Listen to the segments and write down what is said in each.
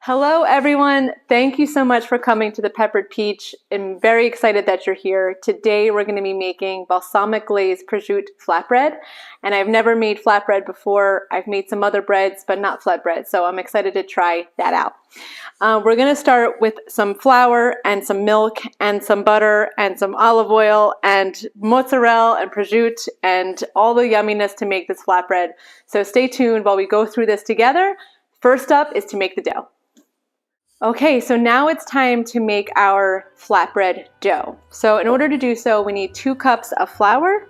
Hello everyone, thank you so much for coming to the Peppered Peach. I'm very excited that you're here. Today we're going to be making Balsamic Glazed Prosciutto Flatbread, and I've never made flatbread before. I've made some other breads but not flatbread, so I'm excited to try that out. We're going to start with some flour and some milk and some butter and some olive oil and mozzarella and prosciutto and all the yumminess to make this flatbread. So stay tuned while we go through this together. First up is to make the dough. Okay, so now it's time to make our flatbread dough. So in order to do so, we need 2 cups of flour,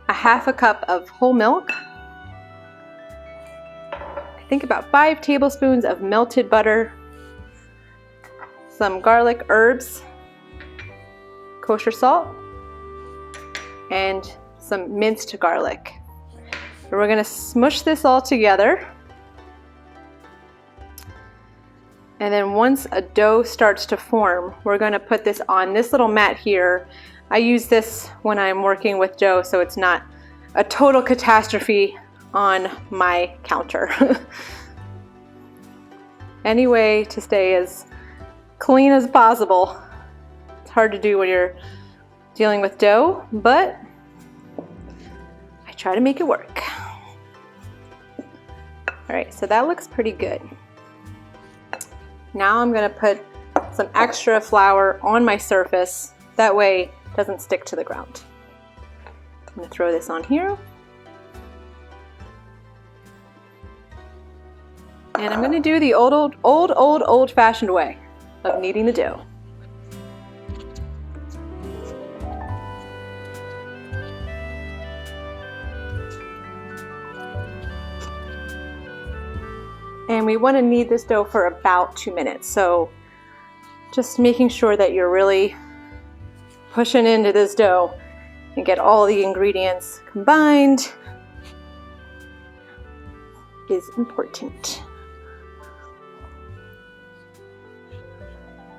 a half a cup of whole milk, I think about 5 tablespoons of melted butter, some garlic herbs, kosher salt, and some minced garlic. And we're gonna smush this all together. And then once a dough starts to form, we're going to put this on this little mat here. I use this when I'm working with dough so it's not a total catastrophe on my counter. Any way to stay as clean as possible. It's hard to do when you're dealing with dough, but I try to make it work. All right, so that looks pretty good. Now I'm going to put some extra flour on my surface. That way it doesn't stick to the ground. I'm going to throw this on here. And I'm going to do the old-fashioned way of kneading the dough. And we want to knead this dough for about 2 minutes. So just making sure that you're really pushing into this dough and get all the ingredients combined is important.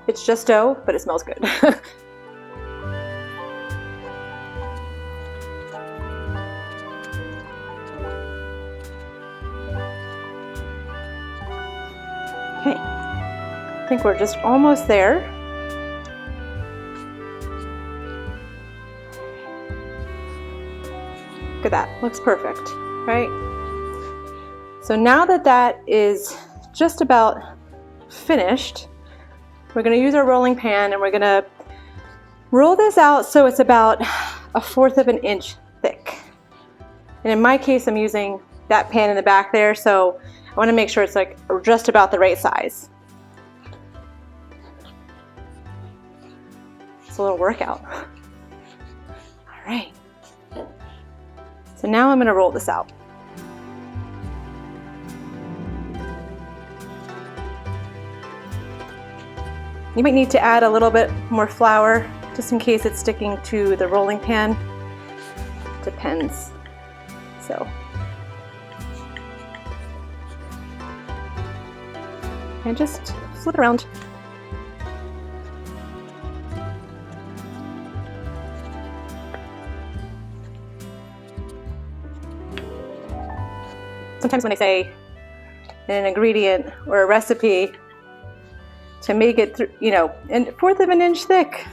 It's just dough, but it smells good. Okay, I think we're just almost there. Look at that, looks perfect, right? So now that that is just about finished, we're gonna use our rolling pan and we're gonna roll this out so it's about 1/4 of an inch thick. And in my case, I'm using that pan in the back there, so I want to make sure it's like just about the right size. It's a little workout. All right. So now I'm going to roll this out. You might need to add a little bit more flour just in case it's sticking to the rolling pan. Depends. So. And just flip it around. Sometimes when I say an ingredient or a recipe to make it, you know, 1/4 of an inch thick,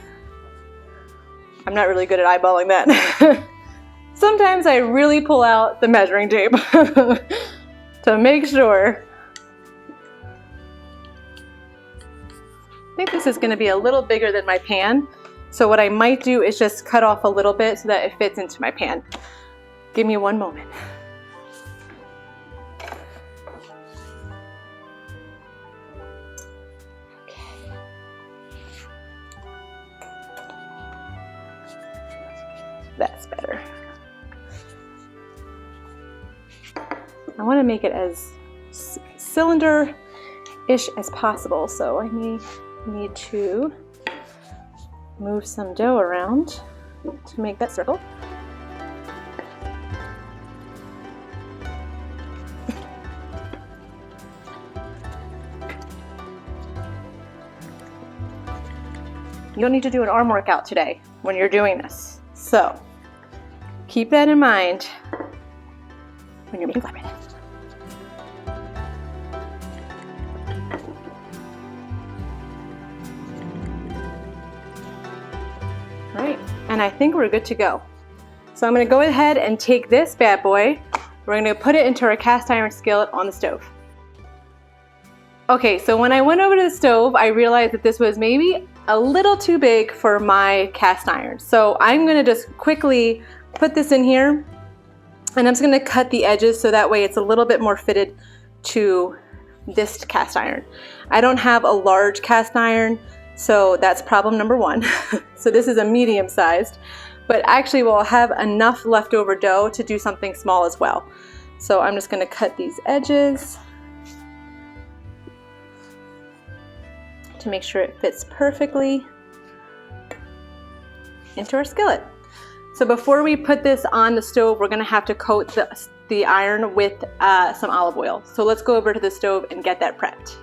I'm not really good at eyeballing that. Sometimes I really pull out the measuring tape to make sure. I think this is going to be a little bigger than my pan, so what I might do is just cut off a little bit so that it fits into my pan. Give me 1 moment. Okay. That's better. I want to make it as cylinder-ish as possible, so I need to move some dough around to make that circle. You don't need to do an arm workout today when you're doing this. So keep that in mind when you're making flatbread. and I think we're good to go. So I'm gonna go ahead and take this bad boy. We're gonna put it into our cast iron skillet on the stove. Okay, so when I went over to the stove, I realized that this was maybe a little too big for my cast iron. So I'm gonna just quickly put this in here, and I'm just gonna cut the edges so that way it's a little bit more fitted to this cast iron. I don't have a large cast iron, so that's problem number one. So this is a medium sized, but actually we'll have enough leftover dough to do something small as well. So I'm just gonna cut these edges to make sure it fits perfectly into our skillet. So before we put this on the stove, we're gonna have to coat the iron with some olive oil. So let's go over to the stove and get that prepped.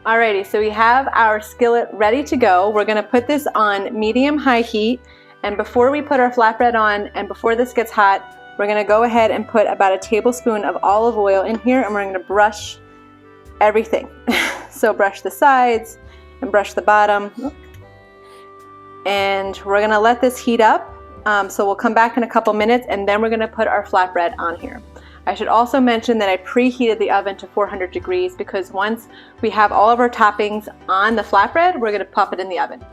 Alrighty, so we have our skillet ready to go. We're gonna put this on medium-high heat, and before we put our flatbread on and before this gets hot, we're gonna go ahead and put about a tablespoon of olive oil in here, and we're gonna brush everything. So brush the sides and brush the bottom. And we're gonna let this heat up. So we'll come back in a couple minutes, and then we're gonna put our flatbread on here. I should also mention that I preheated the oven to 400 degrees because once we have all of our toppings on the flatbread, we're gonna pop it in the oven.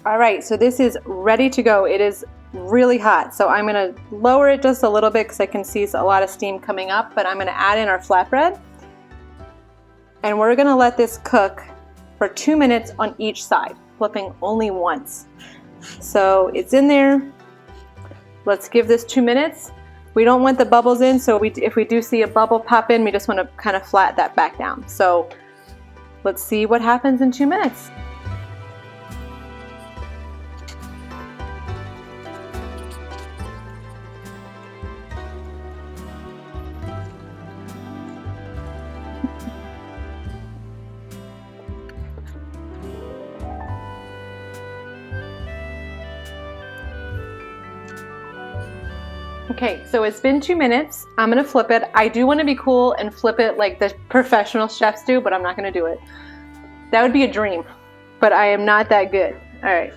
All right, so this is ready to go. It is really hot, so I'm gonna lower it just a little bit because I can see a lot of steam coming up, but I'm gonna add in our flatbread, and we're gonna let this cook for 2 minutes on each side, flipping only once. So it's in there. Let's give this 2 minutes. We don't want the bubbles in, so if we do see a bubble pop in, we just want to kind of flat that back down. So let's see what happens in 2 minutes. Okay, so it's been 2 minutes. I'm gonna flip it. I do wanna be cool and flip it like the professional chefs do, but I'm not gonna do it. That would be a dream, but I am not that good. All right,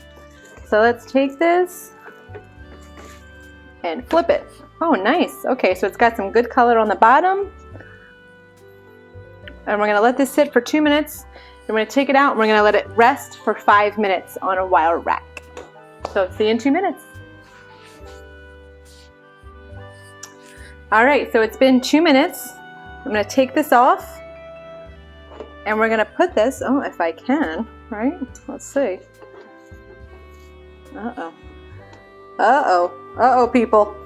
so let's take this and flip it. Oh, nice. Okay, so it's got some good color on the bottom. And we're gonna let this sit for 2 minutes. And we're gonna take it out and we're gonna let it rest for 5 minutes on a wire rack. So see you in 2 minutes. All right, so it's been 2 minutes. I'm gonna take this off and we're gonna put this, oh, if I can, right? Let's see. Uh-oh. Uh-oh. Uh-oh, people.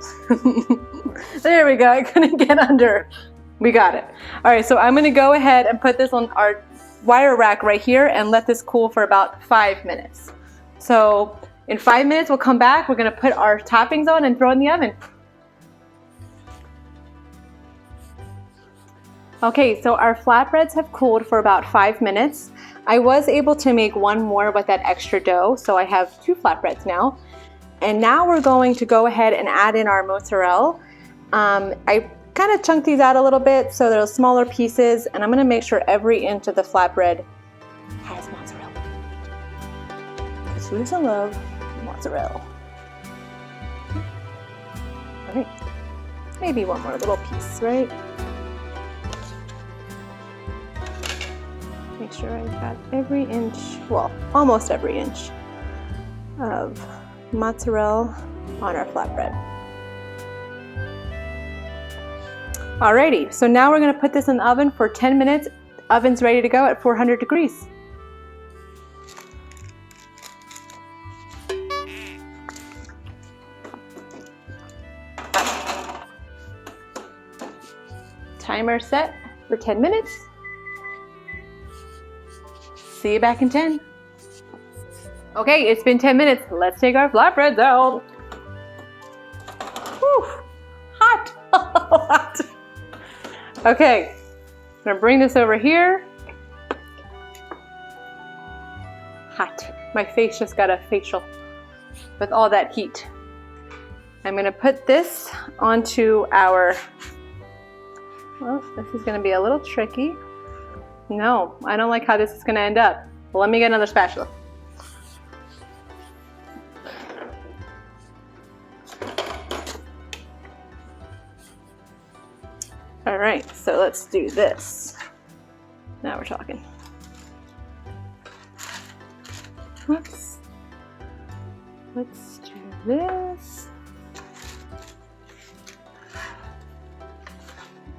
There we go, I couldn't get under. We got it. All right, so I'm gonna go ahead and put this on our wire rack right here and let this cool for about 5 minutes. So in 5 minutes, we'll come back. We're gonna put our toppings on and throw it in the oven. Okay, so our flatbreads have cooled for about 5 minutes. I was able to make one more with that extra dough, so I have 2 flatbreads now. And now we're going to go ahead and add in our mozzarella. I kind of chunked these out a little bit so they're smaller pieces, and I'm gonna make sure every inch of the flatbread has mozzarella. Because who doesn't love mozzarella? All right, maybe one more little piece, right? Make sure I've got every inch, well, almost every inch of mozzarella on our flatbread. Alrighty, so now we're gonna put this in the oven for 10 minutes. Oven's ready to go at 400 degrees. Timer set for 10 minutes. See you back in 10. Okay, it's been 10 minutes. Let's take our flatbreads out. Whew, hot. Hot. Okay, I'm gonna bring this over here. Hot. My face just got a facial with all that heat. I'm gonna put this onto our, well, this is gonna be a little tricky. No, I don't like how this is gonna end up. Well, let me get another spatula. let's do this. Now we're talking. Whoops. Let's do this.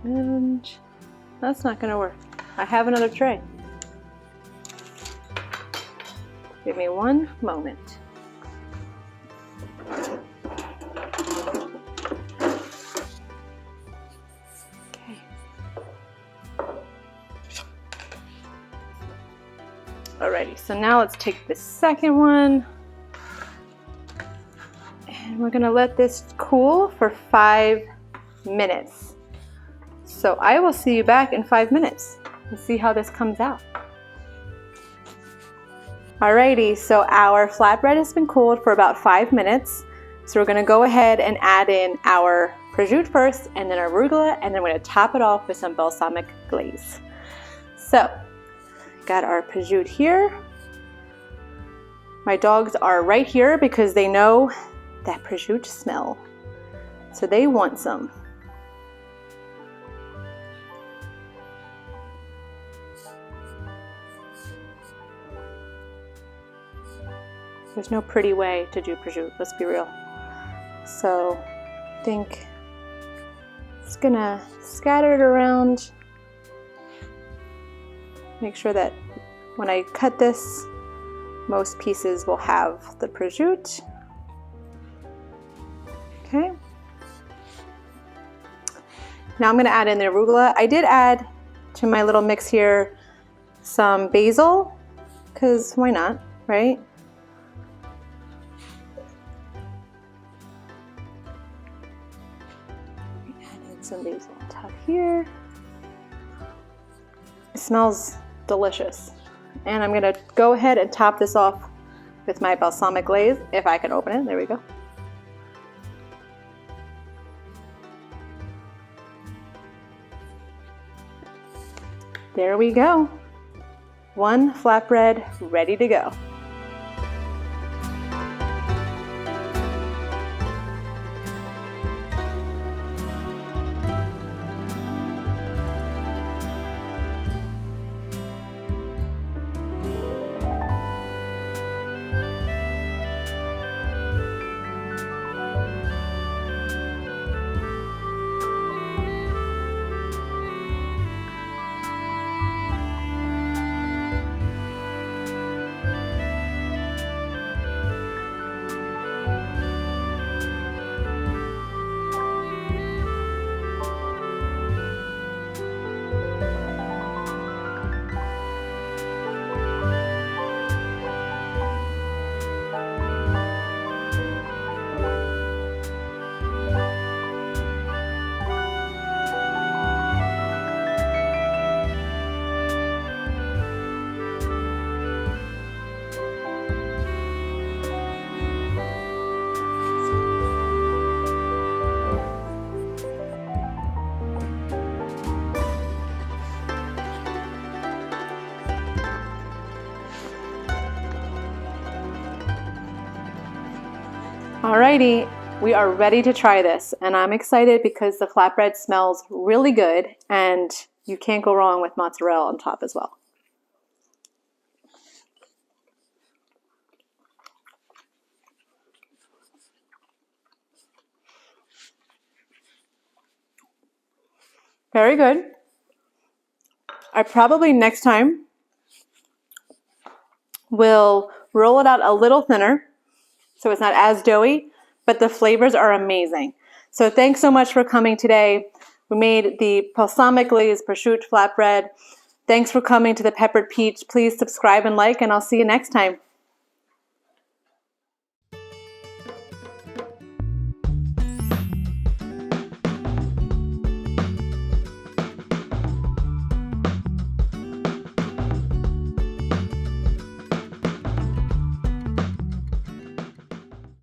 And that's not going to work. I have another tray. Give me one moment. Okay. Alrighty, so now let's take the second one. And we're going to let this cool for 5 minutes. So I will see you back in 5 minutes and see how this comes out. Alrighty, so our flatbread has been cooled for about 5 minutes. So we're going to go ahead and add in our prosciutto first, and then our arugula, and then we're going to top it off with some balsamic glaze. So, got our prosciutto here. My dogs are right here because they know that prosciutto smell. So they want some. There's no pretty way to do prosciutto, let's be real. So I think it's gonna scatter it around. Make sure that when I cut this, most pieces will have the prosciutto. Okay. Now I'm gonna add in the arugula. I did add to my little mix here some basil, because why not, right? Some basil on top here. It smells delicious. And I'm gonna go ahead and top this off with my balsamic glaze, if I can open it. There we go. There we go. One flatbread ready to go. Alrighty, we are ready to try this, and I'm excited because the flatbread smells really good, and you can't go wrong with mozzarella on top as well. Very good. I probably next time will roll it out a little thinner so it's not as doughy, but the flavors are amazing. So thanks so much for coming today. We made the Balsamic Glazed Prosciutto Flatbread. Thanks for coming to the Peppered Peach. Please subscribe and like, and I'll see you next time.